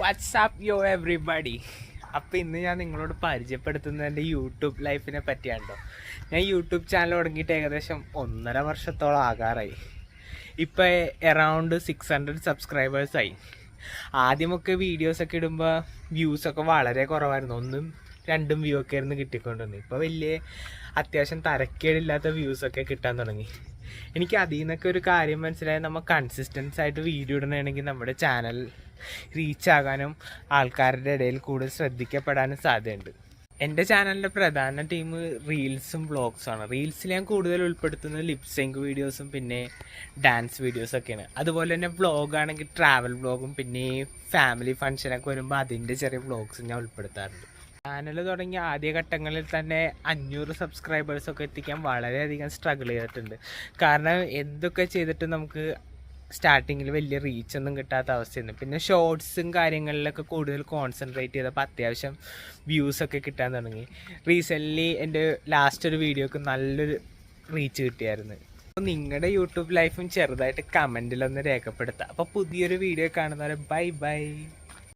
WhatsApp യോ everybody. അപ്പോൾ ഇന്ന് ഞാൻ നിങ്ങളോട് പരിചയപ്പെടുത്തുന്നത് എൻ്റെ യൂട്യൂബ് ലൈഫിനെ പറ്റിയാണല്ലോ. ഞാൻ യൂട്യൂബ് ചാനൽ തുടങ്ങിയിട്ട് ഏകദേശം 1.5 വർഷത്തോളം ആകാറായി. ഇപ്പോൾ അറൗണ്ട് 600 സബ്സ്ക്രൈബേഴ്സായി. ആദ്യമൊക്കെ വീഡിയോസൊക്കെ ഇടുമ്പോൾ വ്യൂസൊക്കെ വളരെ കുറവായിരുന്നു. 1-2 വ്യൂ ഒക്കെ ആയിരുന്നു കിട്ടിക്കൊണ്ടിരുന്നത്. ഇപ്പോൾ വലിയ അത്യാവശ്യം തരക്കേടില്ലാത്ത വ്യൂസൊക്കെ കിട്ടാൻ തുടങ്ങി. എനിക്ക് അതിൽ നിന്നൊക്കെ ഒരു കാര്യം മനസ്സിലായി, നമ്മൾ കൺസിസ്റ്റൻസ് ആയിട്ട് വീഡിയോ ഇടണമെങ്കിൽ നമ്മുടെ ചാനൽ റീച്ച് ആകാനും ആൾക്കാരുടെ ഇടയിൽ കൂടുതൽ ശ്രദ്ധിക്കപ്പെടാനും സാധ്യതയുണ്ട്. എൻ്റെ ചാനലിൻ്റെ പ്രധാന ടീം റീൽസും വ്ളോഗ്സുമാണ്. റീൽസിൽ ഞാൻ കൂടുതൽ ഉൾപ്പെടുത്തുന്നത് ലിപ്സിങ്ക് വീഡിയോസും പിന്നെ ഡാൻസ് വീഡിയോസൊക്കെയാണ്. അതുപോലെ തന്നെ വ്ളോഗാണെങ്കിൽ ട്രാവൽ വ്ളോഗും പിന്നെ ഫാമിലി ഫങ്ഷനൊക്കെ വരുമ്പോൾ അതിൻ്റെ ചെറിയ വ്ളോഗ്സും ഞാൻ ഉൾപ്പെടുത്താറുണ്ട്. ചാനൽ തുടങ്ങിയ ആദ്യഘട്ടങ്ങളിൽ തന്നെ 500 സബ്സ്ക്രൈബേഴ്സൊക്കെ എത്തിക്കാൻ വളരെയധികം സ്ട്രഗിൾ ചെയ്തിട്ടുണ്ട്. കാരണം എന്തൊക്കെ ചെയ്തിട്ട് നമുക്ക് സ്റ്റാർട്ടിങ്ങിൽ വലിയ റീച്ചൊന്നും കിട്ടാത്ത അവസ്ഥയായിരുന്നു. പിന്നെ ഷോർട്സും കാര്യങ്ങളിലൊക്കെ കൂടുതൽ കോൺസെൻട്രേറ്റ് ചെയ്തപ്പോൾ അത്യാവശ്യം വ്യൂസൊക്കെ കിട്ടാൻ തുടങ്ങി. റീസെൻ്റ്ലി എൻ്റെ ലാസ്റ്റ് ഒരു വീഡിയോക്ക് നല്ലൊരു റീച്ച് കിട്ടിയായിരുന്നു. അപ്പോൾ നിങ്ങളുടെ യൂട്യൂബ് ലൈഫും ചെറുതായിട്ട് കമൻറ്റിലൊന്ന് രേഖപ്പെടുത്താം. അപ്പോൾ പുതിയൊരു വീഡിയോ കാണുന്നവരെ ബൈ ബൈ.